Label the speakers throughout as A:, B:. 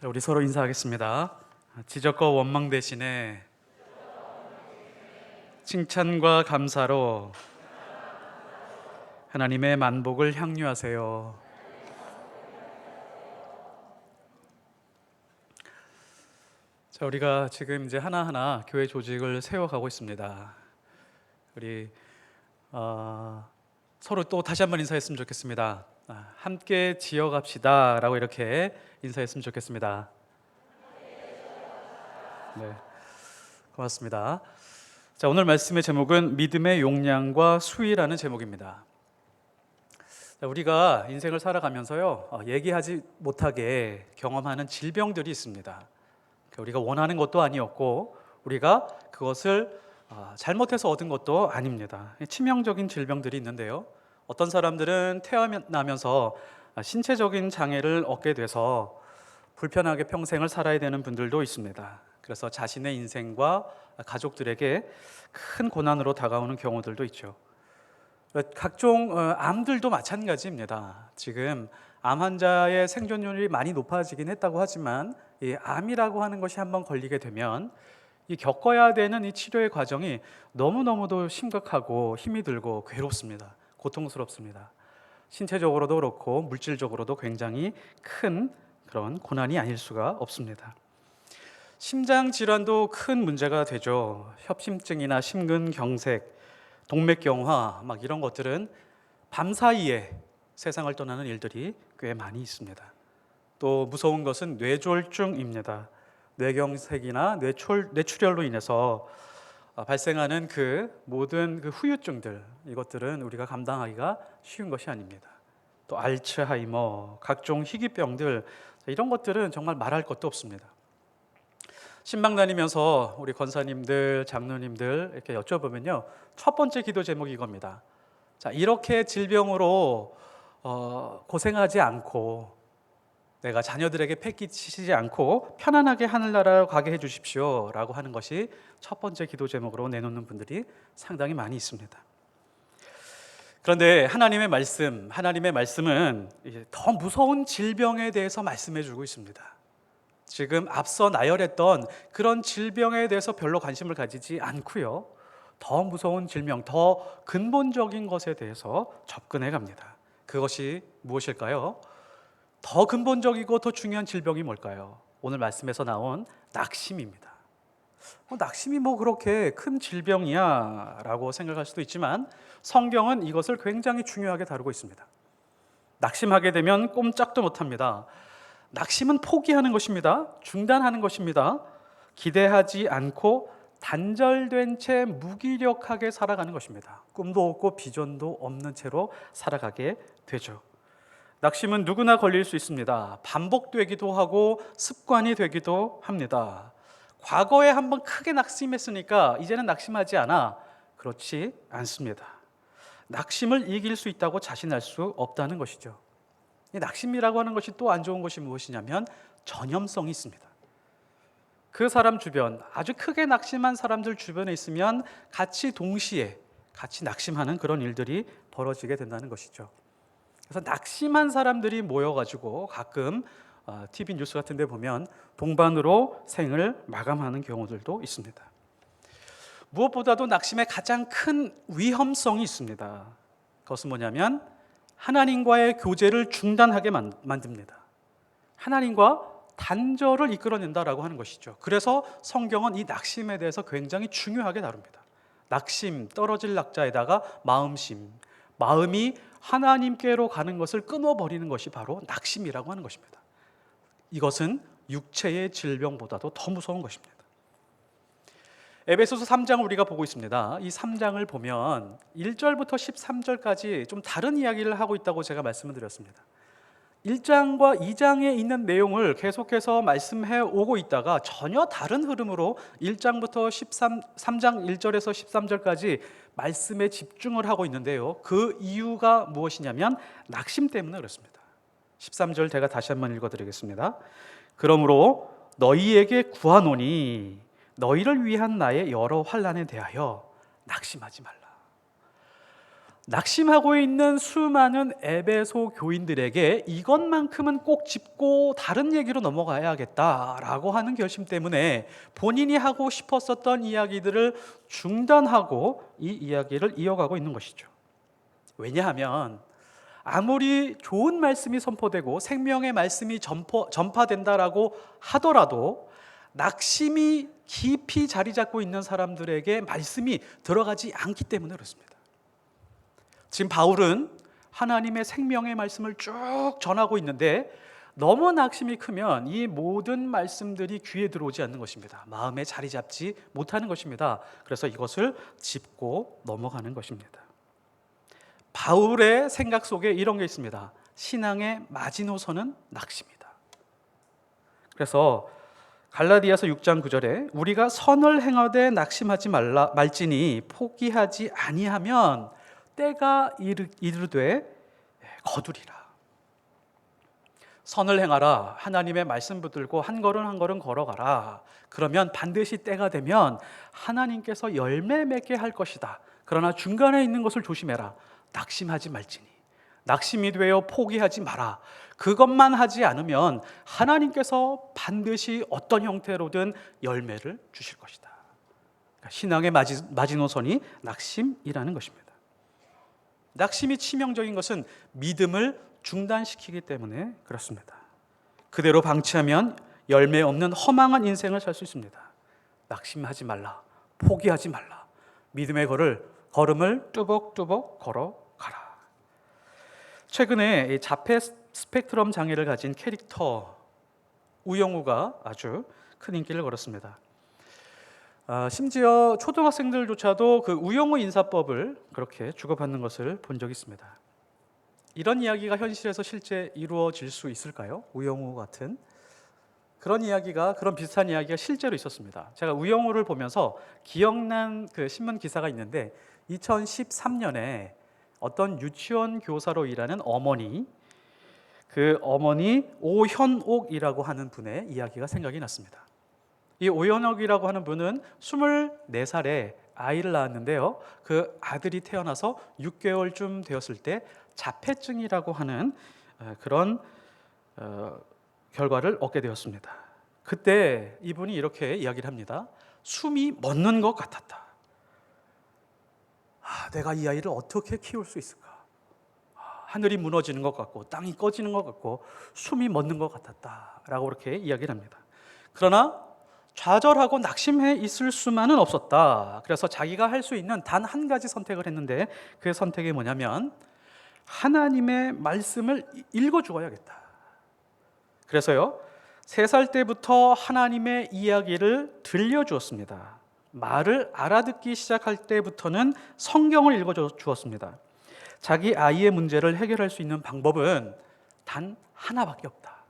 A: 우리 서로 인사하겠습니다. 지적과 원망 대신에 칭찬과 감사로 하나님의 만복을 향유하세요. 자, 우리가 지금 이제 하나하나 교회 조직을 세워가고 있습니다. 우리 서로 또 다시 한번 인사했으면 좋겠습니다. 함께 지어갑시다라고 이렇게 인사했으면 좋겠습니다. 네, 고맙습니다. 자, 오늘 말씀의 제목은 믿음의 용량과 수위라는 제목입니다. 자, 우리가 인생을 살아가면서요, 얘기하지 못하게 경험하는 질병들이 있습니다. 우리가 원하는 것도 아니었고 우리가 그것을 잘못해서 얻은 것도 아닙니다. 치명적인 질병들이 있는데요, 어떤 사람들은 태어나면서 신체적인 장애를 얻게 돼서 불편하게 평생을 살아야 되는 분들도 있습니다. 그래서 자신의 인생과 가족들에게 큰 고난으로 다가오는 경우들도 있죠. 각종 암들도 마찬가지입니다. 지금 암 환자의 생존율이 많이 높아지긴 했다고 하지만 이 암이라고 하는 것이 한번 걸리게 되면 이 겪어야 되는 이 치료의 과정이 너무너무도 심각하고 힘이 들고 괴롭습니다. 고통스럽습니다. 신체적으로도 그렇고 물질적으로도 굉장히 큰 그런 고난이 아닐 수가 없습니다. 심장 질환도 큰 문제가 되죠. 협심증이나 심근경색, 동맥경화 막 이런 것들은 밤사이에 세상을 떠나는 일들이 꽤 많이 있습니다. 또 무서운 것은 뇌졸중입니다. 뇌경색이나 뇌출혈로 인해서 발생하는 그 모든 그 후유증들, 이것들은 우리가 감당하기가 쉬운 것이 아닙니다. 또 알츠하이머, 각종 희귀병들, 이런 것들은 정말 말할 것도 없습니다. 신방 다니면서 우리 권사님들, 장로님들 이렇게 여쭤보면요, 첫 번째 기도 제목이 이겁니다. 자, 이렇게 질병으로 고생하지 않고 내가 자녀들에게 패기치지 않고 편안하게 하늘나라로 가게 해주십시오 라고 하는 것이 첫 번째 기도 제목으로 내놓는 분들이 상당히 많이 있습니다. 그런데 하나님의 말씀은 이제 더 무서운 질병에 대해서 말씀해 주고 있습니다. 지금 앞서 나열했던 그런 질병에 대해서 별로 관심을 가지지 않고요, 더 무서운 질병, 더 근본적인 것에 대해서 접근해 갑니다. 그것이 무엇일까요? 더 근본적이고 더 중요한 질병이 뭘까요? 오늘 말씀에서 나온 낙심입니다. 낙심이 뭐 그렇게 큰 질병이야 라고 생각할 수도 있지만 성경은 이것을 굉장히 중요하게 다루고 있습니다. 낙심하게 되면 꼼짝도 못합니다. 낙심은 포기하는 것입니다. 중단하는 것입니다. 기대하지 않고 단절된 채 무기력하게 살아가는 것입니다. 꿈도 없고 비전도 없는 채로 살아가게 되죠. 낙심은 누구나 걸릴 수 있습니다. 반복되기도 하고 습관이 되기도 합니다. 과거에 한번 크게 낙심했으니까 이제는 낙심하지 않아. 그렇지 않습니다. 낙심을 이길 수 있다고 자신할 수 없다는 것이죠. 이 낙심이라고 하는 것이 또 안 좋은 것이 무엇이냐면 전염성이 있습니다. 그 사람 주변, 아주 크게 낙심한 사람들 주변에 있으면 동시에 같이 낙심하는 그런 일들이 벌어지게 된다는 것이죠. 그래서 낙심한 사람들이 모여가지고 가끔 TV 뉴스 같은 데 보면 동반으로 생을 마감하는 경우들도 있습니다. 무엇보다도 낙심의 가장 큰 위험성이 있습니다. 그것은 뭐냐면 하나님과의 교제를 중단하게 만듭니다. 하나님과 단절을 이끌어낸다라고 하는 것이죠. 그래서 성경은 이 낙심에 대해서 굉장히 중요하게 다룹니다. 낙심, 떨어질 낙자에다가 마음심, 마음이 하나님께로 가는 것을 끊어버리는 것이 바로 낙심이라고 하는 것입니다. 이것은 육체의 질병보다도 더 무서운 것입니다. 에베소서 3장을 우리가 보고 있습니다. 이 3장을 보면 1절부터 13절까지 좀 다른 이야기를 하고 있다고 제가 말씀을 드렸습니다. 1장과 2장에 있는 내용을 계속해서 말씀해 오고 있다가 전혀 다른 흐름으로 1장부터 3장 1절에서 13절까지 말씀에 집중을 하고 있는데요, 그 이유가 무엇이냐면 낙심 때문에 그렇습니다. 13절 제가 다시 한번 읽어드리겠습니다. 그러므로 너희에게 구하노니 너희를 위한 나의 여러 환난에 대하여 낙심하지 말라. 낙심하고 있는 수많은 에베소 교인들에게 이것만큼은 꼭 짚고 다른 얘기로 넘어가야겠다라고 하는 결심 때문에 본인이 하고 싶었었던 이야기들을 중단하고 이 이야기를 이어가고 있는 것이죠. 왜냐하면 아무리 좋은 말씀이 선포되고 생명의 말씀이 전파된다라고 하더라도 낙심이 깊이 자리 잡고 있는 사람들에게 말씀이 들어가지 않기 때문에 그렇습니다. 지금 바울은 하나님의 생명의 말씀을 쭉 전하고 있는데 너무 낙심이 크면 이 모든 말씀들이 귀에 들어오지 않는 것입니다. 마음에 자리 잡지 못하는 것입니다. 그래서 이것을 짚고 넘어가는 것입니다. 바울의 생각 속에 이런 게 있습니다. 신앙의 마지노선은 낙심이다. 그래서 갈라디아서 6장 9절에 우리가 선을 행하되 낙심하지 말지니 포기하지 아니하면 때가 이르되 거두리라. 선을 행하라. 하나님의 말씀 붙들고 한 걸음 한 걸음 걸어가라. 그러면 반드시 때가 되면 하나님께서 열매 맺게 할 것이다. 그러나 중간에 있는 것을 조심해라. 낙심하지 말지니. 낙심이 되어 포기하지 마라. 그것만 하지 않으면 하나님께서 반드시 어떤 형태로든 열매를 주실 것이다. 그러니까 신앙의 마지노선이 낙심이라는 것입니다. 낙심이 치명적인 것은 믿음을 중단시키기 때문에 그렇습니다. 그대로 방치하면 열매 없는 허망한 인생을 살 수 있습니다. 낙심하지 말라. 포기하지 말라. 믿음의 걸음을 뚜벅뚜벅 걸어가라. 최근에 자폐 스펙트럼 장애를 가진 캐릭터 우영우가 아주 큰 인기를 걸었습니다. 심지어 초등학생들조차도 그 우영우 인사법을 그렇게 주고받는 것을 본 적이 있습니다. 이런 이야기가 현실에서 실제 이루어질 수 있을까요? 우영우 같은 그런 비슷한 이야기가 실제로 있었습니다. 제가 우영우를 보면서 기억난 그 신문 기사가 있는데 2013년에 어떤 유치원 교사로 일하는 어머니, 그 어머니 오현옥이라고 하는 분의 이야기가 생각이 났습니다. 이 오현옥이라고 하는 분은 24살에 아이를 낳았는데요. 그 아들이 태어나서 6개월쯤 되었을 때 자폐증이라고 하는 그런 결과를 얻게 되었습니다. 그때 이분이 이렇게 이야기를 합니다. 숨이 멎는 것 같았다. 내가 이 아이를 어떻게 키울 수 있을까? 하늘이 무너지는 것 같고 땅이 꺼지는 것 같고 숨이 멎는 것 같았다라고 그렇게 이야기를 합니다. 그러나 좌절하고 낙심해 있을 수만은 없었다. 그래서 자기가 할 수 있는 단 한 가지 선택을 했는데 그 선택이 뭐냐면 하나님의 말씀을 읽어 주어야겠다. 그래서요 3살 때부터 하나님의 이야기를 들려주었습니다. 말을 알아듣기 시작할 때부터는 성경을 읽어 주었습니다. 자기 아이의 문제를 해결할 수 있는 방법은 단 하나밖에 없다.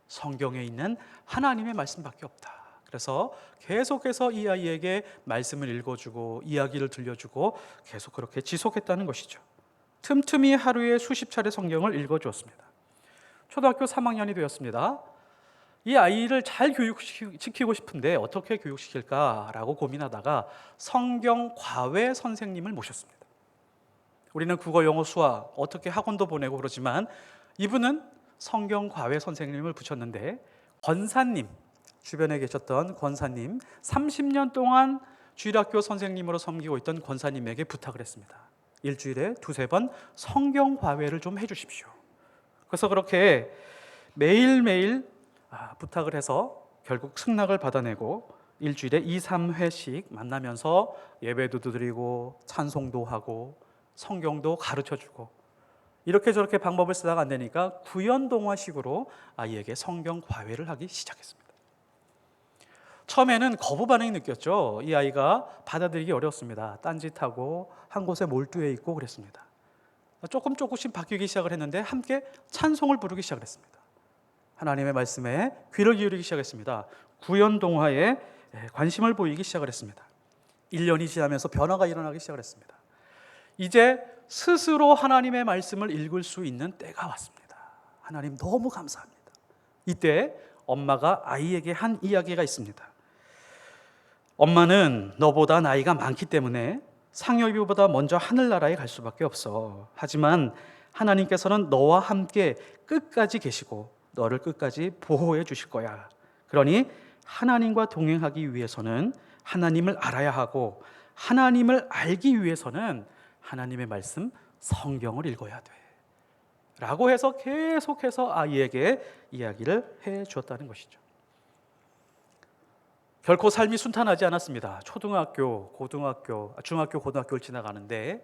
A: 성경에 있는 하나님의 말씀밖에 없다. 그래서 계속해서 이 아이에게 말씀을 읽어주고 이야기를 들려주고 계속 그렇게 지속했다는 것이죠. 틈틈이 하루에 수십 차례 성경을 읽어주었습니다. 초등학교 3학년이 되었습니다. 이 아이를 잘 교육시키고 싶은데 어떻게 교육시킬까라고 고민하다가 성경 과외 선생님을 모셨습니다. 우리는 국어, 영어, 수학 어떻게 학원도 보내고 그러지만 이분은 성경 과외 선생님을 붙였는데 권사님, 주변에 계셨던 권사님, 30년 동안 주일학교 선생님으로 섬기고 있던 권사님에게 부탁을 했습니다. 일주일에 2-3번 성경 과외를 좀 해주십시오. 그래서 그렇게 매일매일 부탁을 해서 결국 승낙을 받아내고 일주일에 2-3회씩 만나면서 예배도 드리고 찬송도 하고 성경도 가르쳐주고 이렇게 저렇게 방법을 쓰다가 안 되니까 구연동화식으로 아이에게 성경 과외를 하기 시작했습니다. 처음에는 거부 반응이 느꼈죠. 이 아이가 받아들이기 어려웠습니다. 딴짓하고 한 곳에 몰두해 있고 그랬습니다. 조금씩 바뀌기 시작을 했는데 함께 찬송을 부르기 시작을 했습니다. 하나님의 말씀에 귀를 기울이기 시작했습니다. 구연동화에 관심을 보이기 시작을 했습니다. 1년이 지나면서 변화가 일어나기 시작을 했습니다. 이제 스스로 하나님의 말씀을 읽을 수 있는 때가 왔습니다. 하나님 너무 감사합니다. 이때 엄마가 아이에게 한 이야기가 있습니다. 엄마는 너보다 나이가 많기 때문에 상여비보다 먼저 하늘나라에 갈 수밖에 없어. 하지만 하나님께서는 너와 함께 끝까지 계시고 너를 끝까지 보호해 주실 거야. 그러니 하나님과 동행하기 위해서는 하나님을 알아야 하고, 하나님을 알기 위해서는 하나님의 말씀 성경을 읽어야 돼 라고 해서 계속해서 아이에게 이야기를 해 주었다는 것이죠. 결코 삶이 순탄하지 않았습니다. 초등학교, 중학교, 고등학교를 지나가는데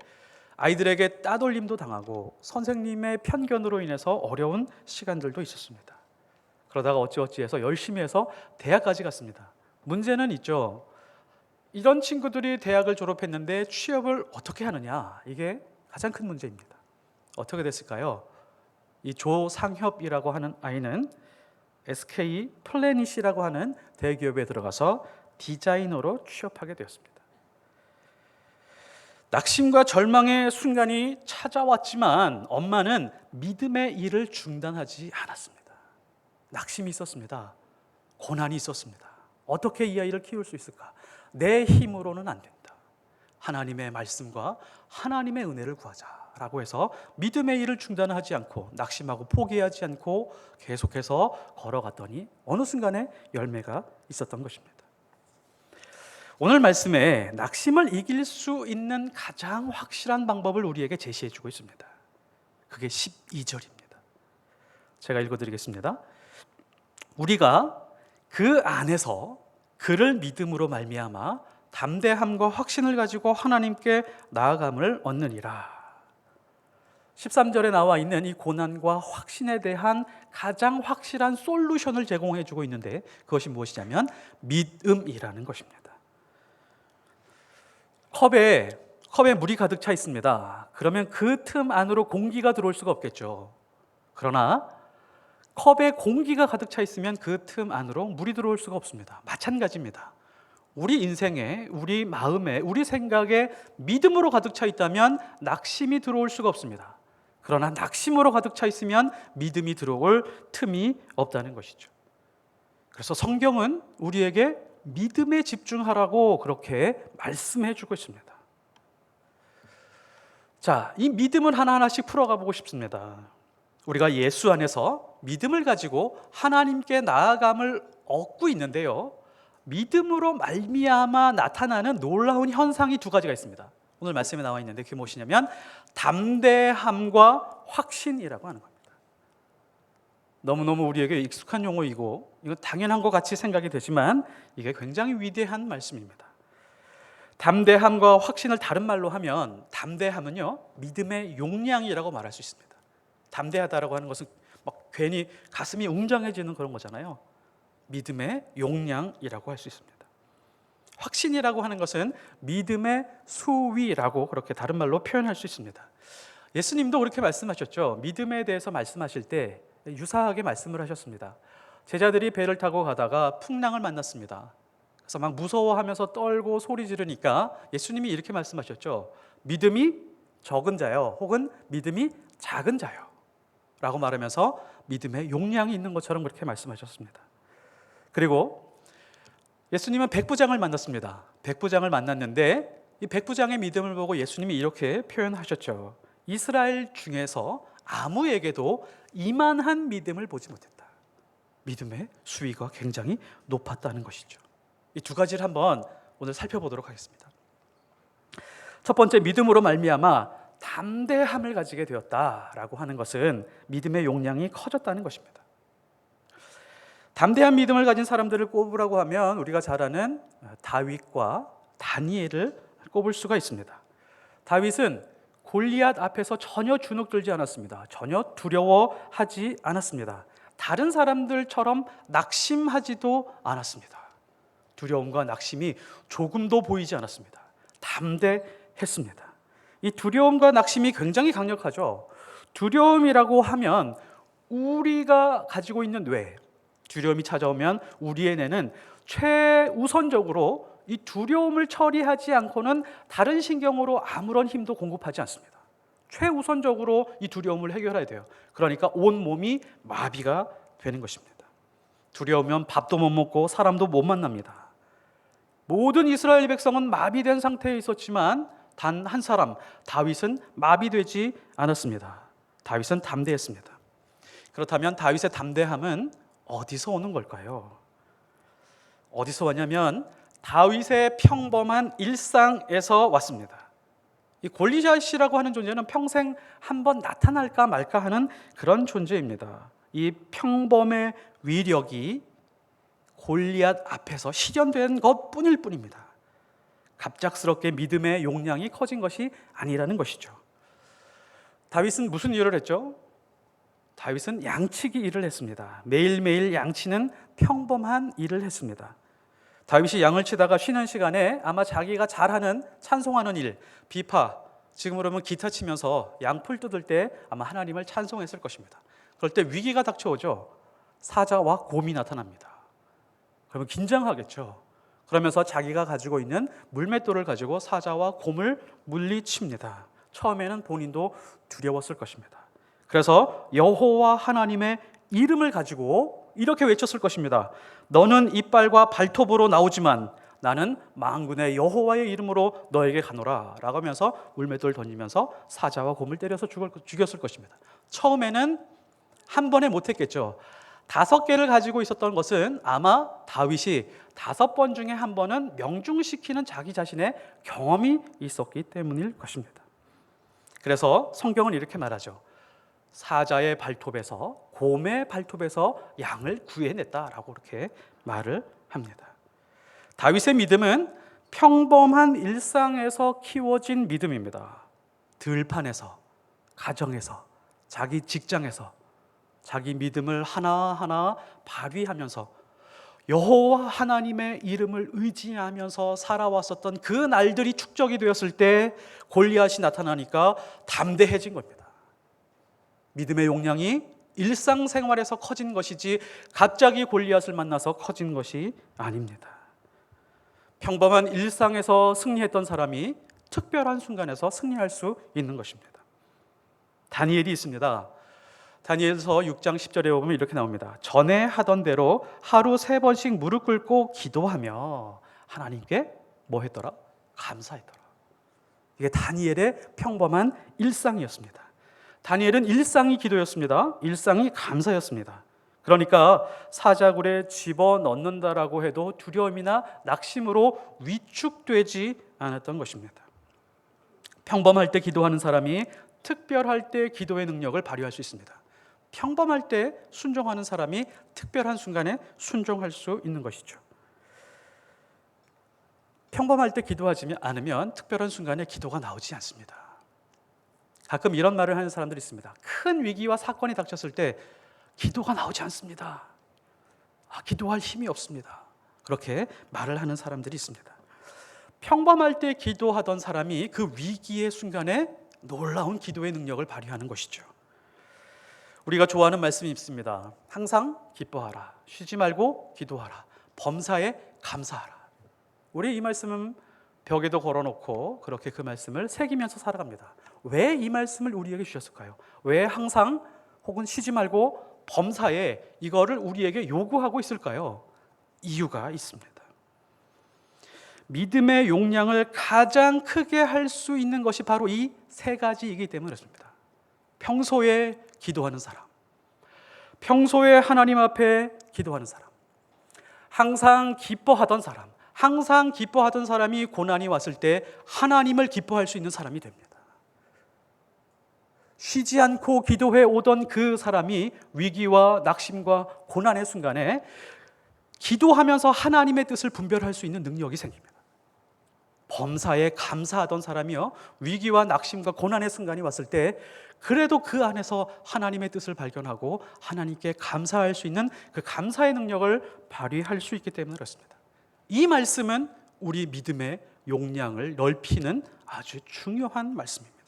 A: 아이들에게 따돌림도 당하고 선생님의 편견으로 인해서 어려운 시간들도 있었습니다. 그러다가 어찌어찌해서 열심히 해서 대학까지 갔습니다. 문제는 있죠. 이런 친구들이 대학을 졸업했는데 취업을 어떻게 하느냐, 이게 가장 큰 문제입니다. 어떻게 됐을까요? 이 조상협이라고 하는 아이는 SK 플래닛이라고 하는 대기업에 들어가서 디자이너로 취업하게 되었습니다. 낙심과 절망의 순간이 찾아왔지만 엄마는 믿음의 일을 중단하지 않았습니다. 낙심이 있었습니다. 고난이 있었습니다. 어떻게 이 아이를 키울 수 있을까? 내 힘으로는 안 된다. 하나님의 말씀과 하나님의 은혜를 구하자라고 해서 믿음의 일을 중단하지 않고 낙심하고 포기하지 않고 계속해서 걸어갔더니 어느 순간에 열매가 있었던 것입니다. 오늘 말씀에 낙심을 이길 수 있는 가장 확실한 방법을 우리에게 제시해 주고 있습니다. 그게 12절입니다. 제가 읽어드리겠습니다. 우리가 그 안에서 그를 믿음으로 말미암아 담대함과 확신을 가지고 하나님께 나아감을 얻느니라. 13절에 나와 있는 이 고난과 확신에 대한 가장 확실한 솔루션을 제공해 주고 있는데 그것이 무엇이냐면 믿음이라는 것입니다. 컵에 물이 가득 차 있습니다. 그러면 그 틈 안으로 공기가 들어올 수가 없겠죠. 그러나 컵에 공기가 가득 차 있으면 그 틈 안으로 물이 들어올 수가 없습니다. 마찬가지입니다. 우리 인생에, 우리 마음에, 우리 생각에 믿음으로 가득 차 있다면 낙심이 들어올 수가 없습니다. 그러나 낙심으로 가득 차 있으면 믿음이 들어올 틈이 없다는 것이죠. 그래서 성경은 우리에게 믿음에 집중하라고 그렇게 말씀해 주고 있습니다. 자, 이 믿음을 하나하나씩 풀어가 보고 싶습니다. 우리가 예수 안에서 믿음을 가지고 하나님께 나아감을 얻고 있는데요, 믿음으로 말미암아 나타나는 놀라운 현상이 두 가지가 있습니다. 오늘 말씀에 나와 있는데 그게 무엇이냐면 담대함과 확신이라고 하는 겁니다. 너무너무 우리에게 익숙한 용어이고 이건 당연한 것 같이 생각이 되지만 이게 굉장히 위대한 말씀입니다. 담대함과 확신을 다른 말로 하면 담대함은요, 믿음의 용량이라고 말할 수 있습니다. 담대하다라고 하는 것은 막 괜히 가슴이 웅장해지는 그런 거잖아요. 믿음의 용량이라고 할 수 있습니다. 확신이라고 하는 것은 믿음의 수위라고 그렇게 다른 말로 표현할 수 있습니다. 예수님도 그렇게 말씀하셨죠. 믿음에 대해서 말씀하실 때 유사하게 말씀을 하셨습니다. 제자들이 배를 타고 가다가 풍랑을 만났습니다. 그래서 막 무서워하면서 떨고 소리 지르니까 예수님이 이렇게 말씀하셨죠. 믿음이 적은 자요, 혹은 믿음이 작은 자요 라고 말하면서 믿음의 용량이 있는 것처럼 그렇게 말씀하셨습니다. 그리고 예수님은 백부장을 만났습니다. 백부장을 만났는데 이 백부장의 믿음을 보고 예수님이 이렇게 표현하셨죠. 이스라엘 중에서 아무에게도 이만한 믿음을 보지 못했다. 믿음의 수위가 굉장히 높았다는 것이죠. 이 두 가지를 한번 오늘 살펴보도록 하겠습니다. 첫 번째, 믿음으로 말미암아 담대함을 가지게 되었다라고 하는 것은 믿음의 용량이 커졌다는 것입니다. 담대한 믿음을 가진 사람들을 꼽으라고 하면 우리가 잘 아는 다윗과 다니엘을 꼽을 수가 있습니다. 다윗은 골리앗 앞에서 전혀 주눅들지 않았습니다. 전혀 두려워하지 않았습니다. 다른 사람들처럼 낙심하지도 않았습니다. 두려움과 낙심이 조금도 보이지 않았습니다. 담대했습니다. 이 두려움과 낙심이 굉장히 강력하죠. 두려움이라고 하면 우리가 가지고 있는 뇌, 두려움이 찾아오면 우리의 뇌는 최우선적으로 이 두려움을 처리하지 않고는 다른 신경으로 아무런 힘도 공급하지 않습니다. 최우선적으로 이 두려움을 해결해야 돼요. 그러니까 온 몸이 마비가 되는 것입니다. 두려우면 밥도 못 먹고 사람도 못 만납니다. 모든 이스라엘 백성은 마비된 상태에 있었지만 단 한 사람, 다윗은 마비되지 않았습니다. 다윗은 담대했습니다. 그렇다면 다윗의 담대함은 어디서 오는 걸까요? 어디서 왔냐면 다윗의 평범한 일상에서 왔습니다. 이 골리앗이라고 하는 존재는 평생 한번 나타날까 말까 하는 그런 존재입니다. 이 평범의 위력이 골리앗 앞에서 실현된 것뿐일 뿐입니다. 갑작스럽게 믿음의 용량이 커진 것이 아니라는 것이죠. 다윗은 무슨 일을 했죠? 다윗은 양치기 일을 했습니다. 매일매일 양치는 평범한 일을 했습니다. 다윗이 양을 치다가 쉬는 시간에 아마 자기가 잘하는 찬송하는 일, 비파, 지금으로 하면 기타 치면서 양풀 뜯을 때 아마 하나님을 찬송했을 것입니다. 그럴 때 위기가 닥쳐오죠. 사자와 곰이 나타납니다. 그러면 긴장하겠죠. 그러면서 자기가 가지고 있는 물맷돌을 가지고 사자와 곰을 물리칩니다. 처음에는 본인도 두려웠을 것입니다. 그래서 여호와 하나님의 이름을 가지고 이렇게 외쳤을 것입니다. 너는 이빨과 발톱으로 나오지만 나는 만군의 여호와의 이름으로 너에게 가노라 라고 하면서 물맷돌을 던지면서 사자와 곰을 때려서 죽였을 것입니다. 처음에는 한 번에 못했겠죠. 5개를 가지고 있었던 것은 아마 다윗이 5번 중에 한 번은 명중시키는 자기 자신의 경험이 있었기 때문일 것입니다. 그래서 성경은 이렇게 말하죠. 사자의 발톱에서, 곰의 발톱에서 양을 구해냈다라고 그렇게 말을 합니다. 다윗의 믿음은 평범한 일상에서 키워진 믿음입니다. 들판에서, 가정에서, 자기 직장에서 자기 믿음을 하나하나 발휘하면서 여호와 하나님의 이름을 의지하면서 살아왔었던 그 날들이 축적이 되었을 때 골리앗이 나타나니까 담대해진 겁니다. 믿음의 용량이 일상생활에서 커진 것이지 갑자기 골리앗을 만나서 커진 것이 아닙니다. 평범한 일상에서 승리했던 사람이 특별한 순간에서 승리할 수 있는 것입니다. 다니엘이 있습니다. 다니엘서 6장 10절에 보면 이렇게 나옵니다. 전에 하던 대로 하루 3번씩 무릎 꿇고 기도하며 하나님께 뭐 했더라? 감사했더라. 이게 다니엘의 평범한 일상이었습니다. 다니엘은 일상이 기도였습니다. 일상이 감사였습니다. 그러니까 사자굴에 집어넣는다라고 해도 두려움이나 낙심으로 위축되지 않았던 것입니다. 평범할 때 기도하는 사람이 특별할 때 기도의 능력을 발휘할 수 있습니다. 평범할 때 순종하는 사람이 특별한 순간에 순종할 수 있는 것이죠. 평범할 때 기도하지 않으면 특별한 순간에 기도가 나오지 않습니다. 가끔 이런 말을 하는 사람들이 있습니다. 큰 위기와 사건이 닥쳤을 때 기도가 나오지 않습니다. 기도할 힘이 없습니다. 그렇게 말을 하는 사람들이 있습니다. 평범할 때 기도하던 사람이 그 위기의 순간에 놀라운 기도의 능력을 발휘하는 것이죠. 우리가 좋아하는 말씀이 있습니다. 항상 기뻐하라. 쉬지 말고 기도하라. 범사에 감사하라. 우리 이 말씀은 벽에도 걸어놓고 그렇게 그 말씀을 새기면서 살아갑니다. 왜 이 말씀을 우리에게 주셨을까요? 왜 항상 혹은 쉬지 말고 범사에 이거를 우리에게 요구하고 있을까요? 이유가 있습니다. 믿음의 용량을 가장 크게 할 수 있는 것이 바로 이 3가지이기 때문에 그렇습니다. 평소에 기도하는 사람, 평소에 하나님 앞에 기도하는 사람, 항상 기뻐하던 사람, 항상 기뻐하던 사람이 고난이 왔을 때 하나님을 기뻐할 수 있는 사람이 됩니다. 쉬지 않고 기도해 오던 그 사람이 위기와 낙심과 고난의 순간에 기도하면서 하나님의 뜻을 분별할 수 있는 능력이 생깁니다. 범사에 감사하던 사람이요, 위기와 낙심과 고난의 순간이 왔을 때 그래도 그 안에서 하나님의 뜻을 발견하고 하나님께 감사할 수 있는 그 감사의 능력을 발휘할 수 있기 때문에 그렇습니다. 이 말씀은 우리 믿음의 용량을 넓히는 아주 중요한 말씀입니다.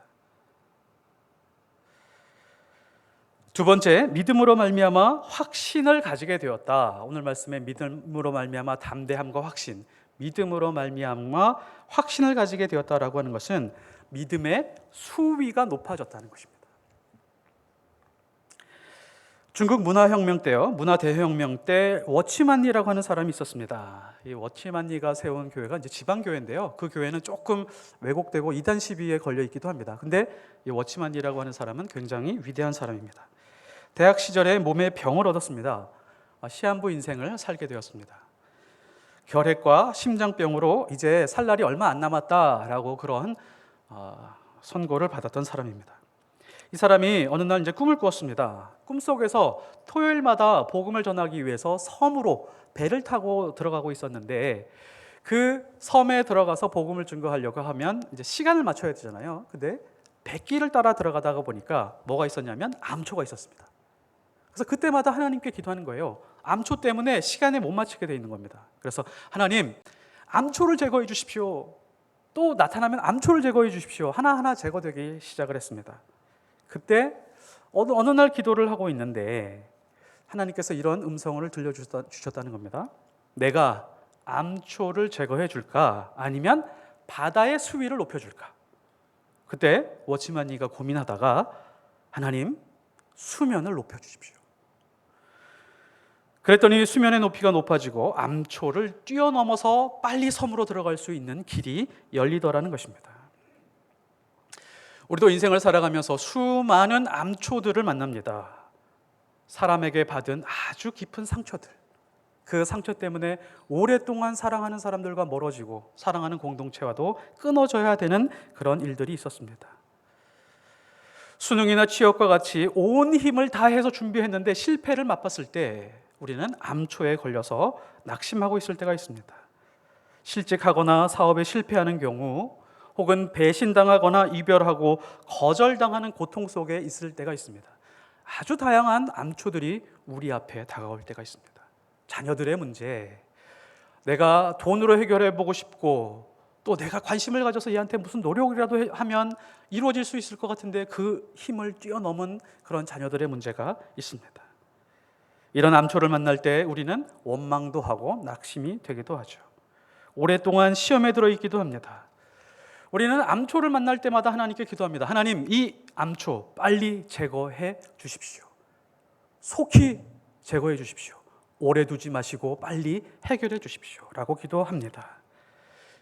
A: 두 번째, 믿음으로 말미암아 확신을 가지게 되었다. 오늘 말씀에 믿음으로 말미암아 담대함과 확신, 믿음으로 말미암아 확신을 가지게 되었다라고 하는 것은 믿음의 수위가 높아졌다는 것입니다. 중국 문화혁명 때요, 문화대혁명 때 워치만리라고 하는 사람이 있었습니다. 이 워치만리가 세운 교회가 이제 지방교회인데요. 그 교회는 조금 왜곡되고 이단 시비에 걸려 있기도 합니다. 근데 이 워치만리라고 하는 사람은 굉장히 위대한 사람입니다. 대학 시절에 몸에 병을 얻었습니다. 시한부 인생을 살게 되었습니다. 결핵과 심장병으로 이제 살 날이 얼마 안 남았다라고 그런 선고를 받았던 사람입니다. 이 사람이 어느 날 이제 꿈을 꾸었습니다. 꿈속에서 토요일마다 복음을 전하기 위해서 섬으로 배를 타고 들어가고 있었는데, 그 섬에 들어가서 복음을 증거하려고 하면 이제 시간을 맞춰야 되잖아요. 근데 백길을 따라 들어가다가 보니까 뭐가 있었냐면 암초가 있었습니다. 그래서 그때마다 하나님께 기도하는 거예요. 암초 때문에 시간에 못 맞추게 돼 있는 겁니다. 그래서 하나님, 암초를 제거해 주십시오. 또 나타나면 암초를 제거해 주십시오. 하나하나 제거되기 시작을 했습니다. 그때 어느 날 기도를 하고 있는데 하나님께서 이런 음성을 들려주셨다는 겁니다. 내가 암초를 제거해 줄까? 아니면 바다의 수위를 높여줄까? 그때 워치만리가 고민하다가 하나님, 수면을 높여주십시오. 그랬더니 수면의 높이가 높아지고 암초를 뛰어넘어서 빨리 섬으로 들어갈 수 있는 길이 열리더라는 것입니다. 우리도 인생을 살아가면서 수많은 암초들을 만납니다. 사람에게 받은 아주 깊은 상처들, 그 상처 때문에 오랫동안 사랑하는 사람들과 멀어지고 사랑하는 공동체와도 끊어져야 되는 그런 일들이 있었습니다. 수능이나 취업과 같이 온 힘을 다해서 준비했는데 실패를 맛봤을 때 우리는 암초에 걸려서 낙심하고 있을 때가 있습니다. 실직하거나 사업에 실패하는 경우, 혹은 배신당하거나 이별하고 거절당하는 고통 속에 있을 때가 있습니다. 아주 다양한 암초들이 우리 앞에 다가올 때가 있습니다. 자녀들의 문제, 내가 돈으로 해결해 보고 싶고 또 내가 관심을 가져서 얘한테 무슨 노력이라도 하면 이루어질 수 있을 것 같은데 그 힘을 뛰어넘은 그런 자녀들의 문제가 있습니다. 이런 암초를 만날 때 우리는 원망도 하고 낙심이 되기도 하죠. 오랫동안 시험에 들어있기도 합니다. 우리는 암초를 만날 때마다 하나님께 기도합니다. 하나님, 이 암초 빨리 제거해 주십시오. 속히 제거해 주십시오. 오래 두지 마시고 빨리 해결해 주십시오 라고 기도합니다.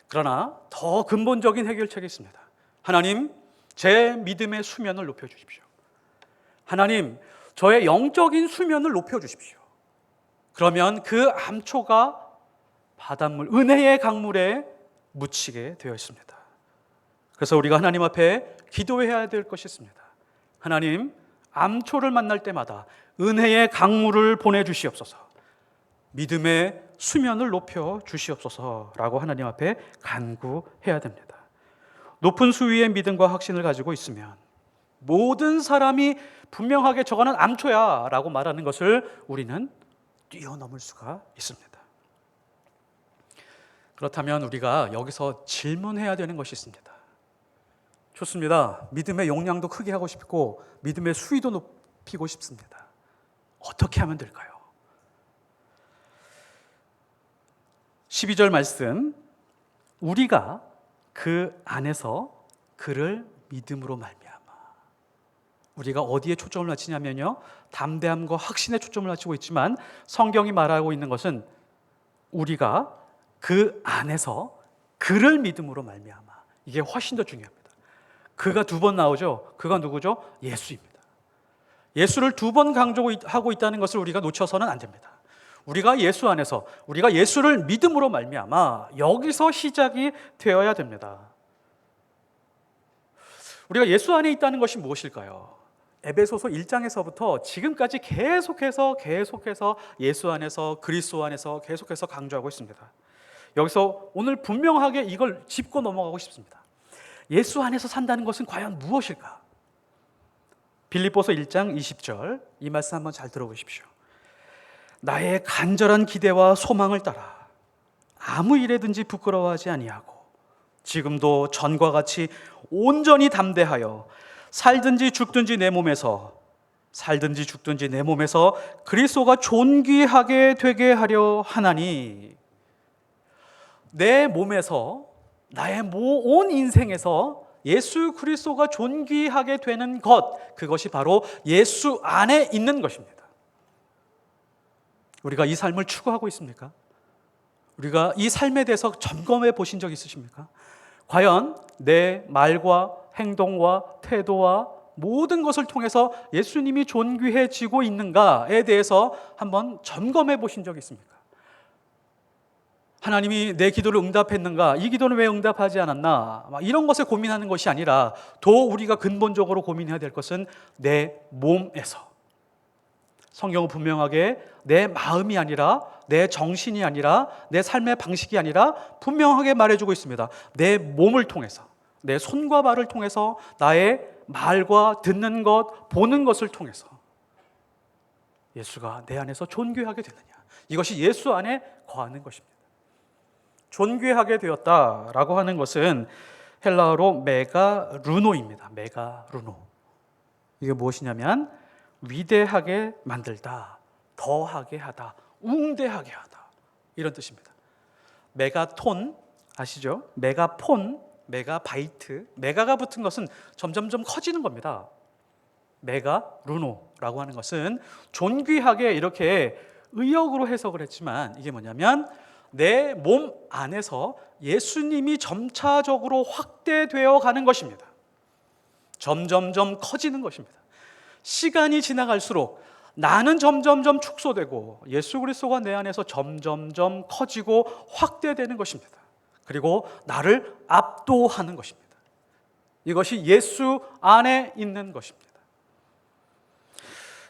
A: 그러나 더 근본적인 해결책이 있습니다. 하나님, 제 믿음의 수면을 높여 주십시오. 하나님, 저의 영적인 수면을 높여 주십시오. 그러면 그 암초가 바닷물, 은혜의 강물에 묻히게 되어 있습니다. 그래서 우리가 하나님 앞에 기도해야 될 것이 있습니다. 하나님, 암초를 만날 때마다 은혜의 강물을 보내주시옵소서, 믿음의 수면을 높여 주시옵소서라고 하나님 앞에 간구해야 됩니다. 높은 수위의 믿음과 확신을 가지고 있으면 모든 사람이 분명하게 저거는 암초야 라고 말하는 것을 우리는 뛰어넘을 수가 있습니다. 그렇다면 우리가 여기서 질문해야 되는 것이 있습니다. 좋습니다. 믿음의 용량도 크게 하고 싶고 믿음의 수위도 높이고 싶습니다. 어떻게 하면 될까요? 12절 말씀, 우리가 그 안에서 그를 믿음으로 말미암아. 우리가 어디에 초점을 맞추냐면요, 담대함과 확신에 초점을 맞추고 있지만 성경이 말하고 있는 것은 우리가 그 안에서 그를 믿음으로 말미암아. 이게 훨씬 더 중요합니다. 그가 두 번 나오죠. 그가 누구죠? 예수입니다. 예수를 두 번 강조하고 있다는 것을 우리가 놓쳐서는 안 됩니다. 우리가 예수 안에서, 우리가 예수를 믿음으로 말미암아, 여기서 시작이 되어야 됩니다. 우리가 예수 안에 있다는 것이 무엇일까요? 에베소서 1장에서부터 지금까지 계속해서 예수 안에서, 그리스도 안에서 계속해서 강조하고 있습니다. 여기서 오늘 분명하게 이걸 짚고 넘어가고 싶습니다. 예수 안에서 산다는 것은 과연 무엇일까? 빌립보서 1장 20절, 이 말씀 한번 잘 들어보십시오. 나의 간절한 기대와 소망을 따라 아무 일에든지 부끄러워하지 아니하고 지금도 전과 같이 온전히 담대하여 살든지 죽든지 내 몸에서 그리스도가 존귀하게 되게 하려 하나니. 내 몸에서, 나의 온 인생에서 예수 그리스도가 존귀하게 되는 것, 그것이 바로 예수 안에 있는 것입니다. 우리가 이 삶을 추구하고 있습니까? 우리가 이 삶에 대해서 점검해 보신 적 있으십니까? 과연 내 말과 행동과 태도와 모든 것을 통해서 예수님이 존귀해지고 있는가에 대해서 한번 점검해 보신 적 있습니까? 하나님이 내 기도를 응답했는가? 이 기도는 왜 응답하지 않았나? 이런 것에 고민하는 것이 아니라 더 우리가 근본적으로 고민해야 될 것은 내 몸에서. 성경은 분명하게 내 마음이 아니라 내 정신이 아니라 내 삶의 방식이 아니라 분명하게 말해주고 있습니다. 내 몸을 통해서, 내 손과 발을 통해서, 나의 말과 듣는 것, 보는 것을 통해서 예수가 내 안에서 존귀하게 되느냐, 이것이 예수 안에 거하는 것입니다. 존귀하게 되었다라고 하는 것은 헬라어로 메가루노입니다. 메가루노. 이게 무엇이냐면 위대하게 만들다, 더하게 하다, 웅대하게 하다, 이런 뜻입니다. 메가톤 아시죠? 메가폰, 메가바이트, 메가가 붙은 것은 점점점 커지는 겁니다. 메가루노라고 하는 것은 존귀하게 이렇게 의역으로 해석을 했지만 이게 뭐냐면 내 몸 안에서 예수님이 점차적으로 확대되어 가는 것입니다. 점점점 커지는 것입니다. 시간이 지나갈수록 나는 점점점 축소되고 예수 그리스도가 내 안에서 점점점 커지고 확대되는 것입니다. 그리고 나를 압도하는 것입니다. 이것이 예수 안에 있는 것입니다.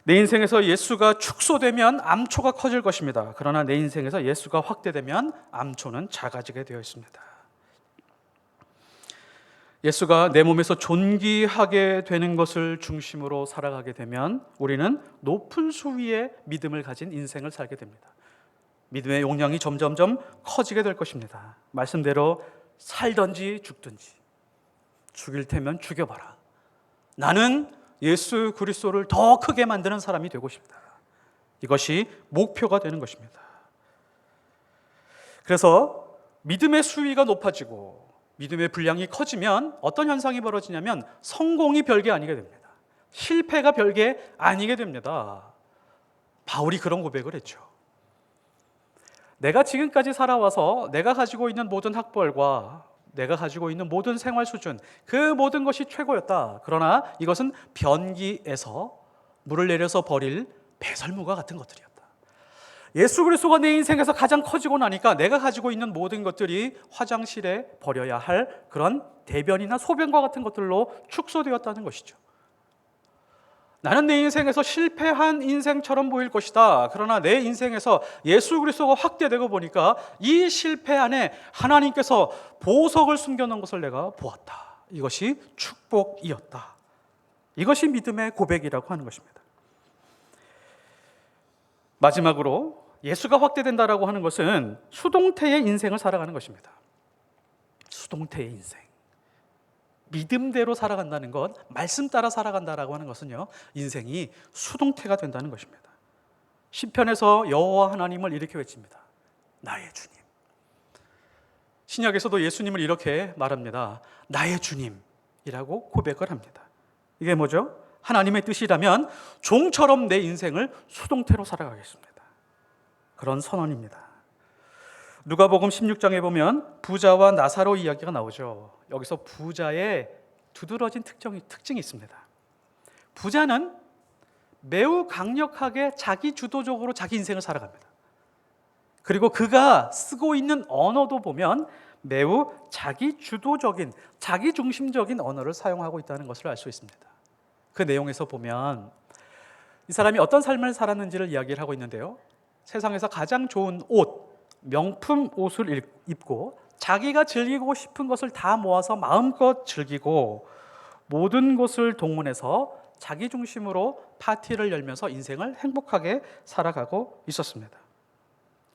A: 내 인생에서 예수가 축소되면 암초가 커질 것입니다. 그러나 내 인생에서 예수가 확대되면 암초는 작아지게 되어 있습니다. 예수가 내 몸에서 존귀하게 되는 것을 중심으로 살아가게 되면 우리는 높은 수위의 믿음을 가진 인생을 살게 됩니다. 믿음의 용량이 점점점 커지게 될 것입니다. 말씀대로 살든지 죽든지, 죽일 테면 죽여봐라. 나는 예수 그리스도를 더 크게 만드는 사람이 되고 싶다. 이것이 목표가 되는 것입니다. 그래서 믿음의 수위가 높아지고 믿음의 분량이 커지면 어떤 현상이 벌어지냐면 성공이 별게 아니게 됩니다. 실패가 별게 아니게 됩니다. 바울이 그런 고백을 했죠. 내가 지금까지 살아와서 내가 가지고 있는 모든 학벌과 내가 가지고 있는 모든 생활 수준, 그 모든 것이 최고였다. 그러나 이것은 변기에서 물을 내려서 버릴 배설물과 같은 것들이었다. 예수 그리스도가 내 인생에서 가장 커지고 나니까 내가 가지고 있는 모든 것들이 화장실에 버려야 할 그런 대변이나 소변과 같은 것들로 축소되었다는 것이죠. 나는 내 인생에서 실패한 인생처럼 보일 것이다. 그러나 내 인생에서 예수 그리스도가 확대되고 보니까 이 실패 안에 하나님께서 보석을 숨겨놓은 것을 내가 보았다. 이것이 축복이었다. 이것이 믿음의 고백이라고 하는 것입니다. 마지막으로 예수가 확대된다라고 하는 것은 수동태의 인생을 살아가는 것입니다. 수동태의 인생. 믿음대로 살아간다는 것, 말씀 따라 살아간다라고 하는 것은요, 인생이 수동태가 된다는 것입니다. 시편에서 여호와 하나님을 이렇게 외칩니다. 나의 주님. 신약에서도 예수님을 이렇게 말합니다. 나의 주님이라고 고백을 합니다. 이게 뭐죠? 하나님의 뜻이라면 종처럼 내 인생을 수동태로 살아가겠습니다. 그런 선언입니다. 누가복음 16장에 보면 부자와 나사로 이야기가 나오죠. 여기서 부자의 두드러진 특징이 있습니다. 부자는 매우 강력하게 자기 주도적으로 자기 인생을 살아갑니다. 그리고 그가 쓰고 있는 언어도 보면 매우 자기 주도적인, 자기 중심적인 언어를 사용하고 있다는 것을 알 수 있습니다. 그 내용에서 보면 이 사람이 어떤 삶을 살았는지를 이야기를 하고 있는데요. 세상에서 가장 좋은 옷, 명품 옷을 입고 자기가 즐기고 싶은 것을 다 모아서 마음껏 즐기고 모든 것을 동원해서 자기 중심으로 파티를 열면서 인생을 행복하게 살아가고 있었습니다.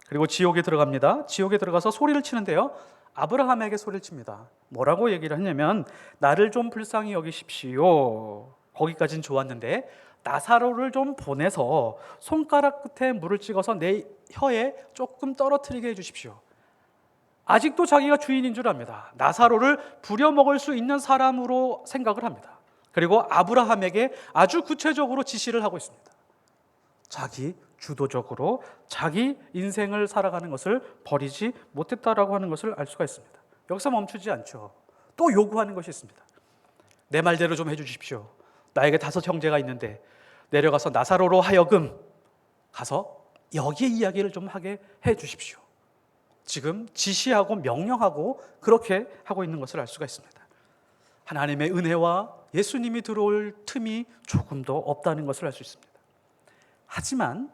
A: 그리고 지옥에 들어갑니다. 지옥에 들어가서 소리를 치는데요. 아브라함에게 소리를 칩니다. 뭐라고 얘기를 했냐면 나를 좀 불쌍히 여기십시오. 거기까지는 좋았는데 나사로를 좀 보내서 손가락 끝에 물을 찍어서 내 혀에 조금 떨어뜨리게 해주십시오. 아직도 자기가 주인인 줄 압니다. 나사로를 부려먹을 수 있는 사람으로 생각을 합니다. 그리고 아브라함에게 아주 구체적으로 지시를 하고 있습니다. 자기 주도적으로 자기 인생을 살아가는 것을 버리지 못했다라고 하는 것을 알 수가 있습니다. 여기서 멈추지 않죠. 또 요구하는 것이 있습니다. 내 말대로 좀 해주십시오. 나에게 5 형제가 있는데 내려가서 나사로로 하여금 가서 여기에 이야기를 좀 하게 해주십시오. 지금 지시하고 명령하고 그렇게 하고 있는 것을 알 수가 있습니다. 하나님의 은혜와 예수님이 들어올 틈이 조금도 없다는 것을 알 수 있습니다. 하지만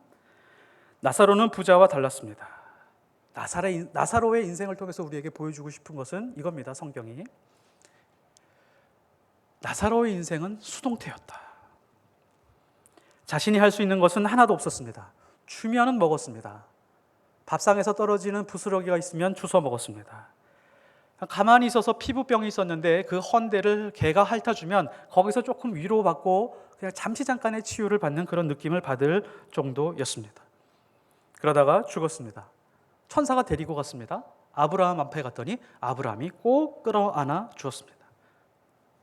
A: 나사로는 부자와 달랐습니다. 나사로의 인생을 통해서 우리에게 보여주고 싶은 것은 이겁니다. 성경이 나사로의 인생은 수동태였다. 자신이 할 수 있는 것은 하나도 없었습니다. 주면은 먹었습니다. 밥상에서 떨어지는 부스러기가 있으면 주워 먹었습니다. 가만히 있어서 피부병이 있었는데 그 헌대를 개가 핥아주면 거기서 조금 위로받고 그냥 잠시 잠깐의 치유를 받는 그런 느낌을 받을 정도였습니다. 그러다가 죽었습니다. 천사가 데리고 갔습니다. 아브라함 앞에 갔더니 아브라함이 꼭 끌어안아 주었습니다.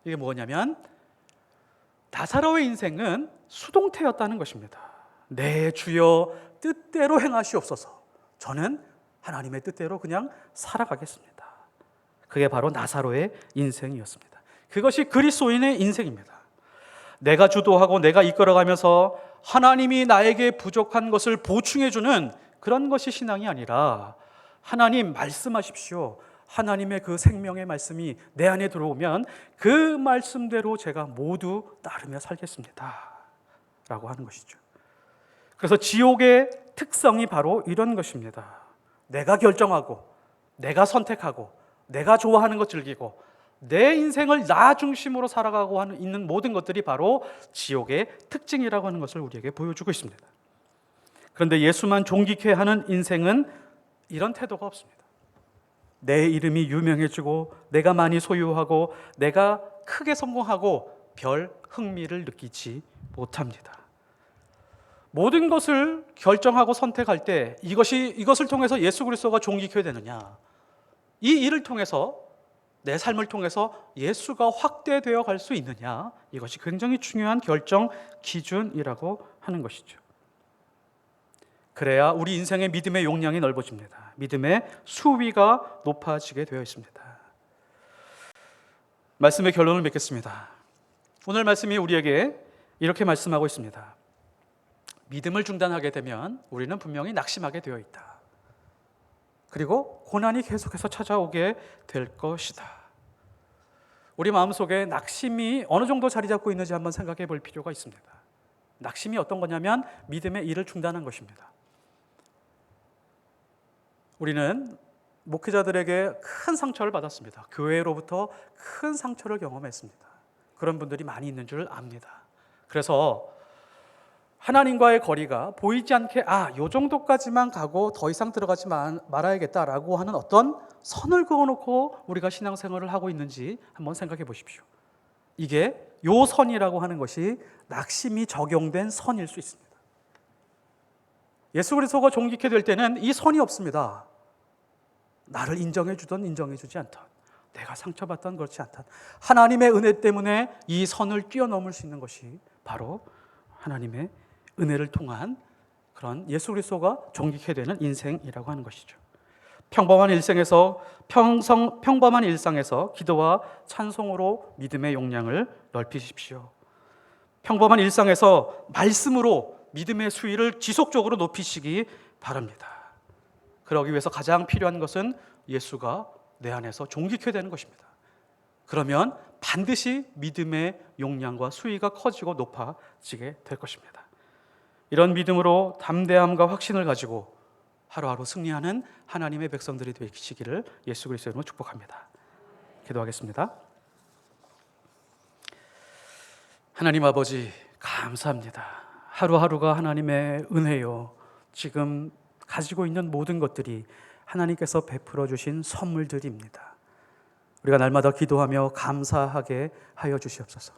A: 이게 뭐냐면 나사로의 인생은 수동태였다는 것입니다. 내 주여 뜻대로 행하시옵소서. 저는 하나님의 뜻대로 그냥 살아가겠습니다. 그게 바로 나사로의 인생이었습니다. 그것이 그리스도인의 인생입니다. 내가 주도하고 내가 이끌어가면서 하나님이 나에게 부족한 것을 보충해주는 그런 것이 신앙이 아니라 하나님 말씀하십시오. 하나님의 그 생명의 말씀이 내 안에 들어오면 그 말씀대로 제가 모두 따르며 살겠습니다 라고 하는 것이죠. 그래서 지옥의 특성이 바로 이런 것입니다. 내가 결정하고 내가 선택하고 내가 좋아하는 것 즐기고 내 인생을 나 중심으로 살아가고 있는 모든 것들이 바로 지옥의 특징이라고 하는 것을 우리에게 보여주고 있습니다. 그런데 예수만 존귀케 하는 인생은 이런 태도가 없습니다. 내 이름이 유명해지고 내가 많이 소유하고 내가 크게 성공하고 별 흥미를 느끼지 못합니다. 모든 것을 결정하고 선택할 때 이것을 통해서 예수 그리스도가 존귀케 되느냐, 이 일을 통해서 내 삶을 통해서 예수가 확대되어 갈 수 있느냐, 이것이 굉장히 중요한 결정 기준이라고 하는 것이죠. 그래야 우리 인생의 믿음의 용량이 넓어집니다. 믿음의 수위가 높아지게 되어 있습니다. 말씀의 결론을 맺겠습니다. 오늘 말씀이 우리에게 이렇게 말씀하고 있습니다. 믿음을 중단하게 되면 우리는 분명히 낙심하게 되어 있다. 그리고 고난이 계속해서 찾아오게 될 것이다. 우리 마음속에 낙심이 어느 정도 자리 잡고 있는지 한번 생각해 볼 필요가 있습니다. 낙심이 어떤 거냐면 믿음의 일을 중단한 것입니다. 우리는 목회자들에게 큰 상처를 받았습니다. 교회로부터 큰 상처를 경험했습니다. 그런 분들이 많이 있는 줄 압니다. 그래서 하나님과의 거리가 보이지 않게 요 정도까지만 가고 더 이상 들어가지 말아야겠다라고 하는 어떤 선을 그어놓고 우리가 신앙생활을 하고 있는지 한번 생각해 보십시오. 이게 요 선이라고 하는 것이 낙심이 적용된 선일 수 있습니다. 예수 그리스도가 존귀케 될 때는 이 선이 없습니다. 나를 인정해 주던 인정해 주지 않던, 내가 상처받던 그렇지 않던 하나님의 은혜 때문에 이 선을 뛰어넘을 수 있는 것이 바로 하나님의 은혜를 통한 그런 예수 그리스도가 존귀케 되는 인생이라고 하는 것이죠. 평범한 일상에서 기도와 찬송으로 믿음의 용량을 넓히십시오. 평범한 일상에서 말씀으로 믿음의 수위를 지속적으로 높이시기 바랍니다. 그러기 위해서 가장 필요한 것은 예수가 내 안에서 존귀케 되는 것입니다. 그러면 반드시 믿음의 용량과 수위가 커지고 높아지게 될 것입니다. 이런 믿음으로 담대함과 확신을 가지고 하루하루 승리하는 하나님의 백성들이 되시기를 예수 그리스도의 이름으로 축복합니다. 기도하겠습니다. 하나님 아버지, 감사합니다. 하루하루가 하나님의 은혜요, 지금 가지고 있는 모든 것들이 하나님께서 베풀어 주신 선물들입니다. 우리가 날마다 기도하며 감사하게 하여 주시옵소서.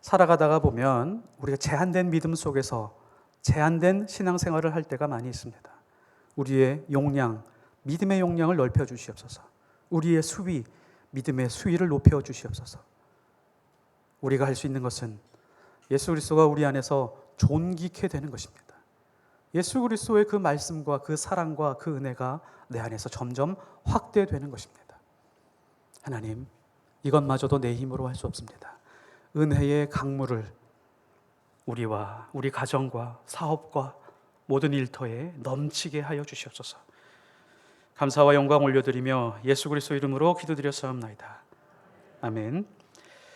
A: 살아가다가 보면 우리가 제한된 믿음 속에서 제한된 신앙생활을 할 때가 많이 있습니다. 우리의 용량, 믿음의 용량을 넓혀 주시옵소서. 우리의 수위, 믿음의 수위를 높여 주시옵소서. 우리가 할 수 있는 것은 예수 그리스도가 우리 안에서 존귀케 되는 것입니다. 예수 그리스도의 그 말씀과 그 사랑과 그 은혜가 내 안에서 점점 확대되는 것입니다. 하나님, 이것마저도 내 힘으로 할 수 없습니다. 은혜의 강물을 우리와 우리 가정과 사업과 모든 일터에 넘치게 하여 주시옵소서. 감사와 영광 올려드리며 예수 그리스도 이름으로 기도드렸사옵나이다. 아멘.